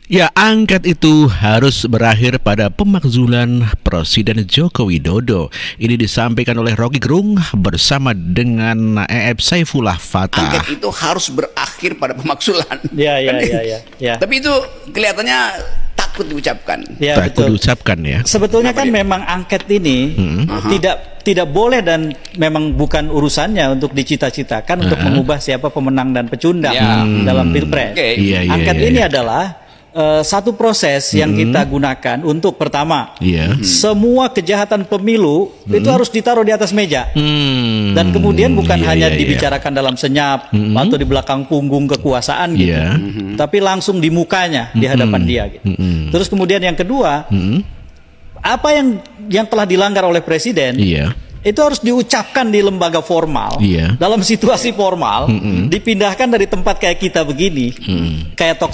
Ya, angket itu harus berakhir pada pemakzulan Presiden Joko Widodo. Ini disampaikan oleh Rocky Gerung bersama dengan EF Saifullah Fatah. Angket itu harus berakhir pada pemakzulan. Ya. Tapi itu kelihatannya takut diucapkan. Ya, Takut betul. diucapkan ya. Sebetulnya Kenapa kan dia? memang angket ini tidak boleh dan memang bukan urusannya untuk dicita-citakan untuk mengubah siapa pemenang dan pecundang dalam Pilpres. Oke. Iya, Angket iya. ini adalah satu proses yang kita gunakan untuk pertama, Iya. semua kejahatan pemilu itu harus ditaruh di atas meja. Dan kemudian bukan Iya, hanya iya, iya. dibicarakan dalam senyap atau di belakang punggung kekuasaan gitu. Iya. Tapi langsung di mukanya, di hadapan dia gitu. Terus kemudian yang kedua, apa yang telah dilanggar oleh presiden Iya. itu harus diucapkan di lembaga formal, Iya. dalam situasi formal, dipindahkan dari tempat kayak kita begini, kayak talk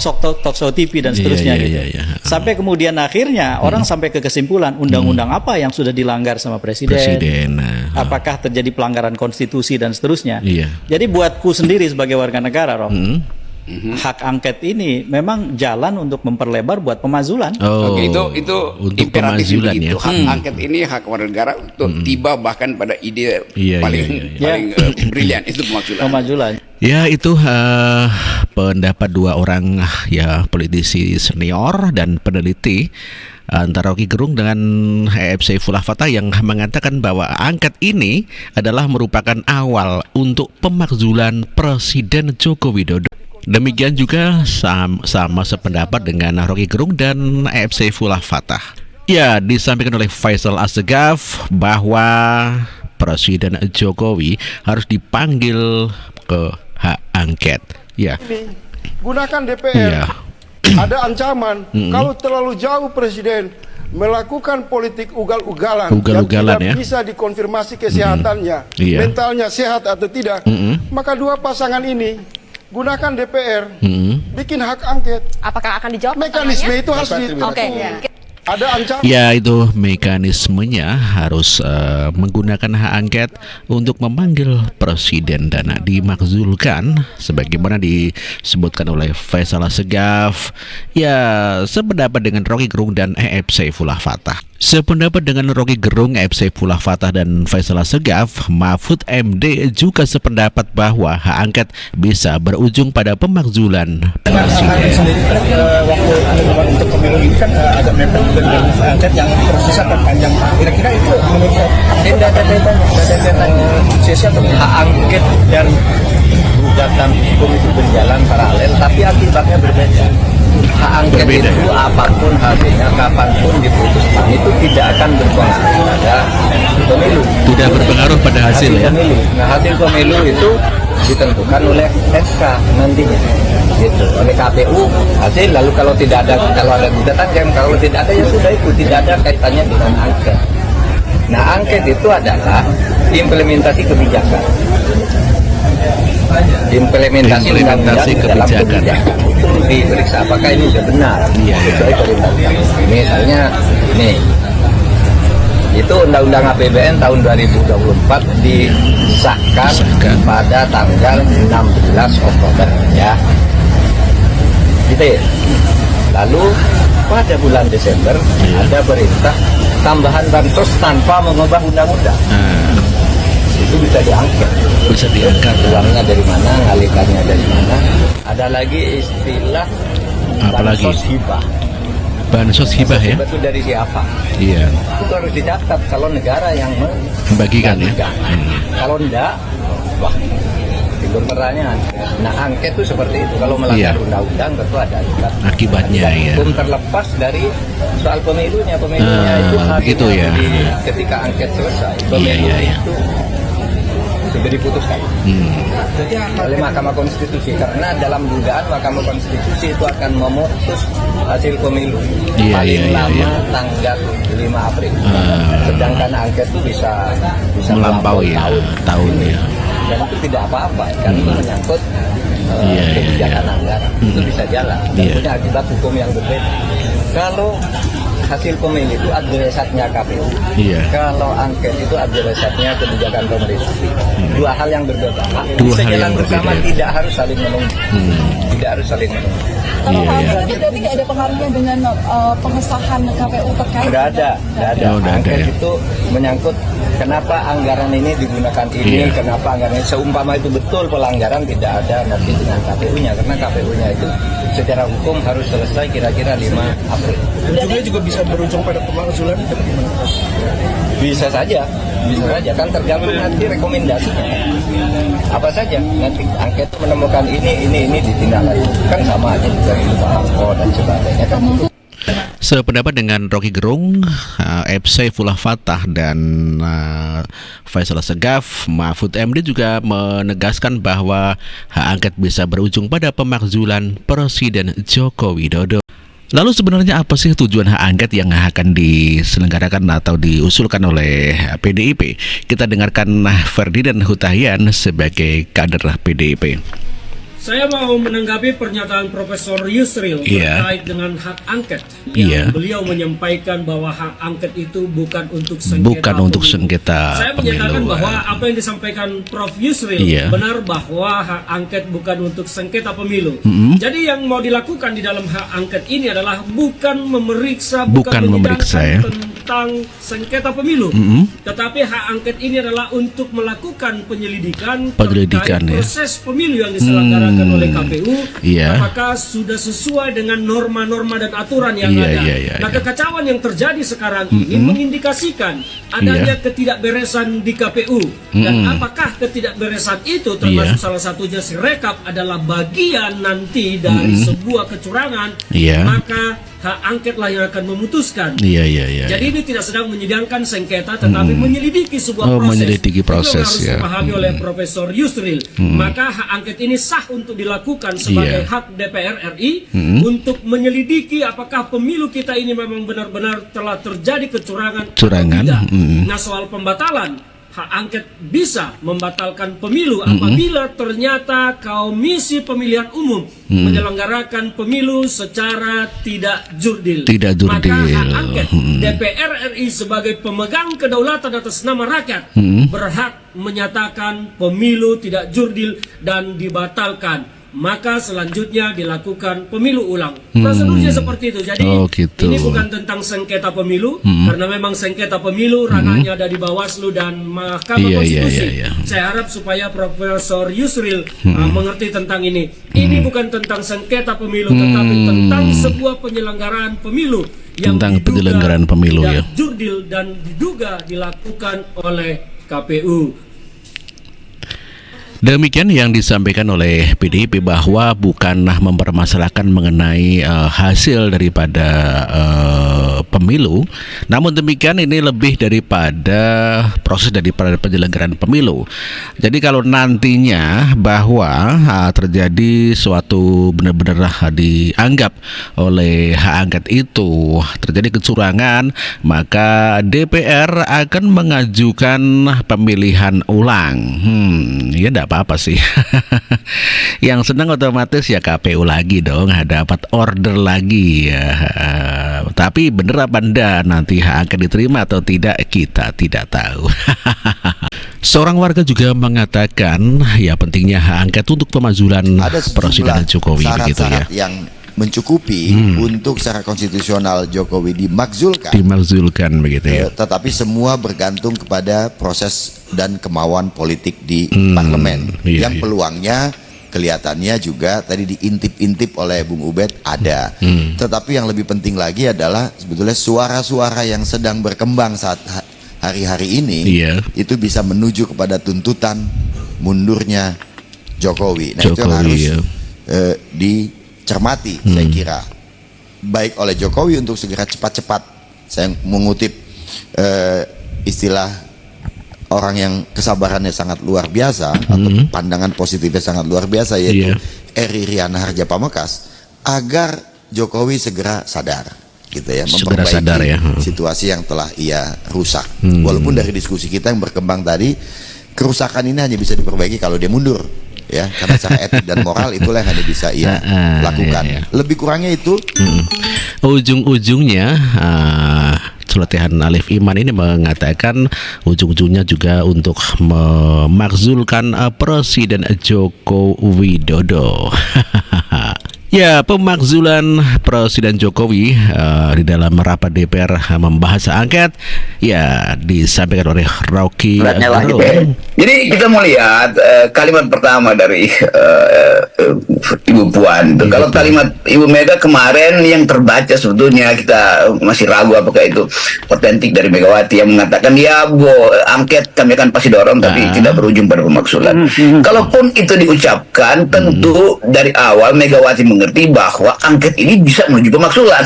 show TV dan seterusnya Iya, gitu. iya. Sampai kemudian akhirnya orang sampai ke kesimpulan undang-undang apa yang sudah dilanggar sama presiden, apakah terjadi pelanggaran konstitusi dan seterusnya. Iya. Jadi buatku sendiri sebagai warga negara, Rob, hak angket ini memang jalan untuk memperlebar buat pemazulan. Oh, Oke, itu untuk imperatif pemazulan ya. itu. Hak angket ini hak warga negara untuk tiba bahkan pada ide Iya, paling iya. paling brilian itu pemakzulan. Pemazulan. Ya, itu pendapat dua orang ya politisi senior dan peneliti antara Rocky Gerung dengan EF Saifullah Fatah yang mengatakan bahwa angket ini adalah merupakan awal untuk pemakzulan Presiden Joko Widodo. Demikian juga sama sependapat dengan Rocky Gerung dan EF Saifullah Fatah. Ya, disampaikan oleh Faisal Assegaf bahwa Presiden Jokowi harus dipanggil ke hak angket. Ya. Gunakan DPR. Iya. Ada ancaman kalau terlalu jauh presiden melakukan politik ugal-ugalan Ugal-ugalan yang ya. tidak bisa dikonfirmasi kesehatannya, Iya. mentalnya sehat atau tidak, maka dua pasangan ini gunakan DPR, bikin hak angket. Apakah akan dijawab Mekanisme pertanyaannya? itu harus Oke. ada ancaman. Ya, itu mekanismenya harus menggunakan hak angket untuk memanggil presiden dan dimakzulkan sebagaimana disebutkan oleh Faisal Assegaf. Ya, sependapat dengan Rocky Gerung dan EF Saifullah Fatah. Sependapat dengan Rocky Gerung, EF Saifullah Fatah dan Faisal Assegaf, Mahfud MD juga sependapat bahwa hak angket bisa berujung pada pemakzulan presiden. Sendiri waktu untuk pemilu ini kan agak mepet dengan angket yang prosesnya akan panjang. Kira-kira itu menurut tidak ada kaitannya siapa hak angket dan gugatan hukum itu berjalan paralel, tapi akibatnya berbeda. Hak angket itu apapun hasilnya, kapanpun diputuskan itu tidak akan berpengaruh pada pemilu. Tidak berpengaruh pada hasil ya. Pemilu. Nah, hasil pemilu itu ditentukan oleh SK nantinya, gitu, oleh KPU hasil. Lalu kalau ada gugatan, kalau tidak ada ya sudah, itu tidak ada kaitannya dengan angket. Nah, angket itu adalah implementasi kebijakan, implementasi undang-undang dalam kebijakan. Itu diperiksa apakah ini sudah benar sesuai perintah. Misalnya ini itu Undang-Undang APBN tahun 2024 disahkan pada tanggal 16 Oktober ya. Gitu ya. Lalu pada bulan Desember ada perintah tambahan bansos tanpa mengubah undang-undang. Itu bisa diangket. Bisa diangkat. Uangnya dari mana, ngalikannya dari mana. Ada lagi istilah Apalagi? bansos hibah. Bansos hibah ya. Itu dari siapa? Iya. Itu harus dicatat kalau negara yang Membagikan ya. Kalau enggak, wah, timbul pertanyaan. Nah, angket itu seperti itu. Kalau melanggar Iya. undang-undang tentu ada Akibatnya ya. hukum terlepas dari soal pemilunya. Pemilunya itu begitu ya. ketika angket selesai, Iya, pemilu iya, iya. itu sudah diputuskan oleh Mahkamah Konstitusi, karena dalam dugaan Mahkamah Konstitusi itu akan memutus hasil pemilu Iya, paling iya, iya, lama iya. tanggal 5 April. Sedangkan angket itu bisa Melampaui ya, tahun ya. dan itu tidak apa-apa kan, itu menyangkut Iya, iya, kebijakan iya. anggaran. Itu bisa jalan dan Iya. punya akibat hukum yang berbeda. Kalau hasil pemilu itu adresatnya KPU. Iya. Kalau angket itu adresatnya kebijakan pemerintah. Dua hal yang berbeda. Dua Bisa hal yang jalan bersama, berbeda. tidak harus saling menunggu. Tidak harus saling menunggu. Kalau Iya, hal iya. angket berarti nggak ada pengaruhnya dengan pengesahan KPU terkait? Tidak ada. Oh, nggak ada, Angket ya. itu menyangkut kenapa anggaran ini digunakan ini, Iya. kenapa anggaran ini. Seumpama itu betul pelanggaran, tidak ada nanti dengan KPU-nya, karena KPU-nya itu secara hukum harus selesai kira-kira 5 April. Ujungnya juga bisa berujung pada pemakzulan itu bagaimana? Bisa saja kan tergantung nanti rekomendasinya. Apa saja nanti angket menemukan ini ditindaklanjuti, kan sama aja juga itu Pak dan sebagainya kan. Sependapat dengan Rocky Gerung, FC Fulah Fatah dan Faisal Segaf, Mahfud MD juga menegaskan bahwa hak angket bisa berujung pada pemakzulan Presiden Joko Widodo. Lalu sebenarnya apa sih tujuan hak angket yang akan diselenggarakan atau diusulkan oleh PDIP? Kita dengarkan Ferdinand Hutahian sebagai kader PDIP. Saya mau menanggapi pernyataan Profesor Yusril Iya. terkait dengan hak angket. Iya. Beliau menyampaikan bahwa hak angket itu bukan untuk sengketa Bukan untuk pemilu. sengketa Saya menyatakan pemilu. bahwa apa yang disampaikan Prof. Yusril Iya. benar bahwa hak angket bukan untuk sengketa pemilu. Jadi yang mau dilakukan di dalam hak angket ini adalah bukan memeriksa, Bukan memeriksa, ya. tentang sengketa pemilu, tetapi hak angket ini adalah untuk melakukan penyelidikan Penyelidikan, terkait ya. proses pemilu yang diselenggarakan oleh KPU, Iya. apakah sudah sesuai dengan norma-norma dan aturan yang Iya, ada. iya, iya, Nah, iya. kekacauan yang terjadi sekarang ini mengindikasikan adanya Iya. ketidakberesan di KPU. Dan apakah ketidakberesan itu termasuk Iya. salah satunya Sirekap adalah bagian nanti dari sebuah kecurangan, Iya. maka hak angketlah yang akan memutuskan. Iya, iya, iya. Jadi ini tidak sedang menyidangkan sengketa, tetapi menyelidiki sebuah Oh, proses. menyelidiki proses, Itu yang harus ya. dipahami oleh Profesor Yusril. Maka hak angket ini sah untuk dilakukan sebagai Iya. hak DPR RI untuk menyelidiki apakah pemilu kita ini memang benar-benar telah terjadi kecurangan atau Curangan, tidak. mm. Nah, soal pembatalan, hak angket bisa membatalkan pemilu apabila ternyata Komisi Pemilihan Umum menyelenggarakan pemilu secara tidak jurdil. Tidak jurdil. Maka hak angket DPR RI sebagai pemegang kedaulatan atas nama rakyat berhak menyatakan pemilu tidak jurdil dan dibatalkan. Maka selanjutnya dilakukan pemilu ulang. Prosedurnya seperti itu. Jadi Oh, gitu. ini bukan tentang sengketa pemilu, karena memang sengketa pemilu ranahnya ada di Bawaslu dan Mahkamah Iya, iya, Konstitusi. iya, iya. Saya harap supaya Profesor Yusril mengerti tentang ini. Ini bukan tentang sengketa pemilu, tetapi tentang sebuah penyelenggaraan pemilu yang Tentang diduga penyelenggaraan pemilu, tidak ya. jurdil dan diduga dilakukan oleh KPU. Demikian yang disampaikan oleh PDIP bahwa bukanlah mempermasalahkan mengenai hasil daripada pemilu, namun demikian ini lebih daripada proses daripada penyelenggaraan pemilu. Jadi kalau nantinya bahwa terjadi suatu benar-benar dianggap oleh hak angket itu terjadi kecurangan, maka DPR akan mengajukan pemilihan ulang. Ya enggak apa-apa sih. Yang senang otomatis ya KPU lagi dong, dapat order lagi ya. Tapi bener apa enggak nanti hak angket diterima atau tidak, kita tidak tahu. Seorang warga juga mengatakan ya pentingnya hak angket untuk pemakzulan ada Presiden Jokowi begitu ya. syarat-syarat yang mencukupi untuk secara konstitusional Jokowi dimakzulkan. Dimakzulkan begitu ya. Tetapi semua bergantung kepada proses dan kemauan politik di parlemen. Iya, Yang iya. peluangnya kelihatannya juga tadi diintip-intip oleh Bung Ubed ada. Tetapi yang lebih penting lagi adalah sebetulnya suara-suara yang sedang berkembang saat hari-hari ini Iya. itu bisa menuju kepada tuntutan mundurnya Jokowi. Nah, itu yang Jokowi, harus ya. dicermati saya kira. Baik oleh Jokowi untuk segera cepat-cepat, saya mengutip istilah orang yang kesabarannya sangat luar biasa atau pandangan positifnya sangat luar biasa, yaitu Iya. Eri Riana Harja Pamekasan, agar Jokowi segera sadar gitu ya, Segera memperbaiki sadar ya. situasi yang telah ia rusak. Walaupun dari diskusi kita yang berkembang tadi, kerusakan ini hanya bisa diperbaiki kalau dia mundur ya, karena secara etik dan moral itulah yang hanya bisa ia lakukan. Iya, iya. Lebih kurangnya itu. ujung-ujungnya celotehan Alif Iman ini mengatakan ujung-ujungnya juga untuk memakzulkan Presiden Joko Widodo. Ya, pemakzulan Presiden Jokowi di dalam rapat DPR membahas angket ya disampaikan oleh Rocky Gerung. Jadi kita mau lihat kalimat pertama dari Ibu Puan. Kalau kalimat Ibu Mega kemarin yang terbaca sebetulnya kita masih ragu apakah itu otentik dari Megawati yang mengatakan ya angket kami akan pasti dorong tapi tidak berujung pada pemakzulan. Kalaupun itu diucapkan tentu dari awal Megawati mengerti bahwa angket ini bisa menuju pemakzulan.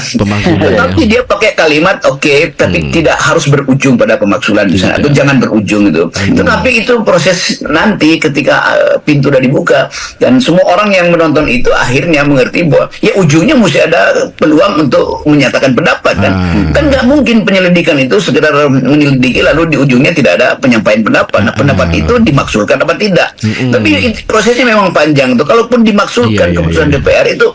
Tetapi dia pakai kalimat tapi tidak harus berujung pada pemakzulan di sana atau jangan berujung itu. Tetapi itu proses nanti ketika pintu sudah dibuka dan semua orang yang menonton itu akhirnya mengerti bahwa ya ujungnya mesti ada peluang untuk menyatakan pendapat kan. Kan nggak mungkin penyelidikan itu sekedar menyelidiki lalu di ujungnya tidak ada penyampaian pendapat. Nah, pendapat itu dimaksudkan apa tidak. Tapi prosesnya memang panjang tuh. Kalaupun dimaksudkan keputusan DPR itu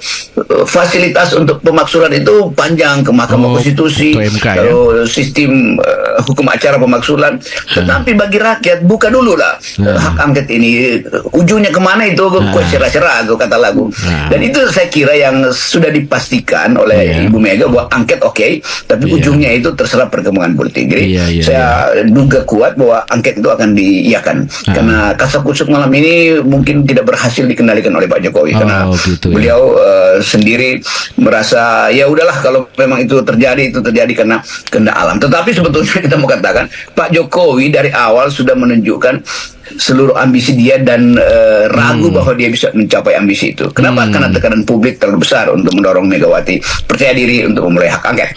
fasilitas untuk pemaksulan itu panjang ke Mahkamah Konstitusi, kalau sistem hukum acara pemaksulan. Tetapi bagi rakyat buka dulu lah hak angket ini. Ujungnya kemana itu cerah-cerah kata lagu. Dan itu saya kira yang sudah dipastikan oleh Ibu Mega bahwa angket tapi ujungnya itu terserah perkembangan politik. Jadi saya duga kuat bahwa angket itu akan diiyakan karena kasakusuk malam ini mungkin tidak berhasil dikendalikan oleh Pak Jokowi karena beliau sendiri merasa ya udahlah kalau memang itu terjadi karena kehendak alam. Tetapi sebetulnya kita mau katakan Pak Jokowi dari awal sudah menunjukkan seluruh ambisi dia dan ragu bahwa dia bisa mencapai ambisi itu. Kenapa? Karena tekanan publik terlalu besar untuk mendorong Megawati percaya diri untuk memulai hak angket.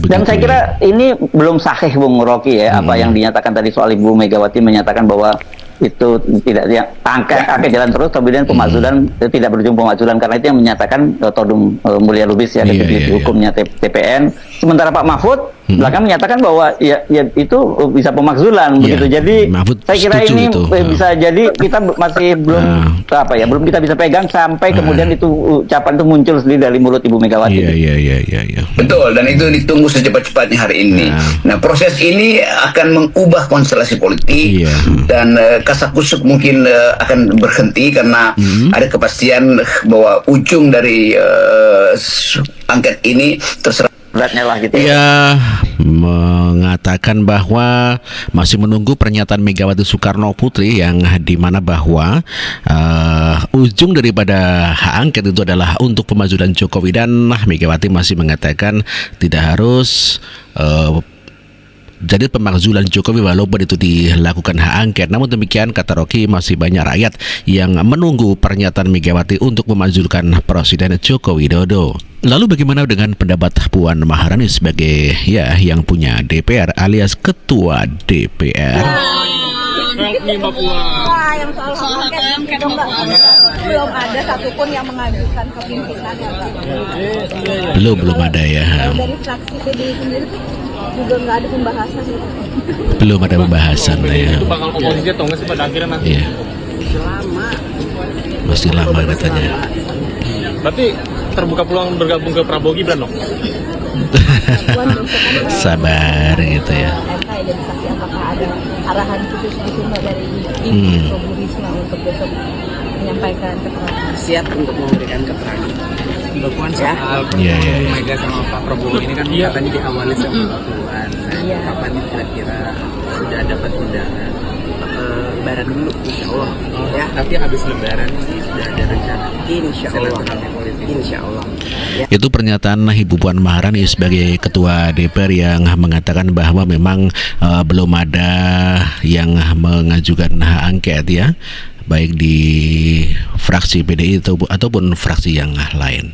Dan saya kira ini belum sahih Bung Rocky ya apa yang dinyatakan tadi soal Ibu Megawati menyatakan bahwa itu tidak angket jalan terus kemudian pemakzulan tidak berujung pemakzulan karena itu yang menyatakan Todung Mulya Lubis ya Divisi Hukumnya TPN. Sementara Pak Mahfud belakang menyatakan bahwa ya itu bisa pemakzulan begitu. Jadi Mahfud saya kira ini bisa jadi kita masih belum kita bisa pegang sampai kemudian itu ucapan itu muncul sendiri dari mulut Ibu Megawati. Betul, dan itu ditunggu secepat-cepatnya hari ini. Nah, proses ini akan mengubah konstelasi politik dan kasakusuk mungkin akan berhenti karena ada kepastian bahwa ujung dari angket ini terserah beratnya lah gitu mengatakan bahwa masih menunggu pernyataan Megawati Soekarno Putri yang dimana bahwa ujung daripada hak angket itu adalah untuk pemakzulan Jokowi dan Megawati masih mengatakan tidak harus jadi pemakzulan Jokowi walaupun itu dilakukan hak angket. Namun demikian kata Rocky masih banyak rakyat yang menunggu pernyataan Megawati untuk memakzulkan Presiden Joko Widodo. Lalu bagaimana dengan pendapat Puan Maharani sebagai yang punya DPR alias ketua DPR? Yang soal hak angket belum ada satupun yang mengajukan ke pimpinan Belum ada ya. Dari fraksi PDI sendiri juga nggak ada pembahasan belum ada pembahasan ya. Itu bakal oposisi atau nggak sih pada akhirnya nanti? Masih lama katanya. Berarti terbuka peluang bergabung ke Prabowo Gibran dong? Sabar gitu ya. Apakah ada arahan khusus gitu dari Ibu Risma untuk besok menyampaikan keterangan? Siap untuk memberikan keterangan. Mbak Puan soal Mega sama Pak Prabowo ini kan katanya diawali sama Mbak Puan. Kapan kira-kira sudah dapat undangan? Lebaran dulu, insya Allah. Tapi habis Lebaran ini sudah ada rencana. Insya Allah. Itu pernyataan Ibu Puan Maharani sebagai ketua DPR yang mengatakan bahwa memang belum ada yang mengajukan hak angket ya, baik di fraksi PDI ataupun fraksi yang lain.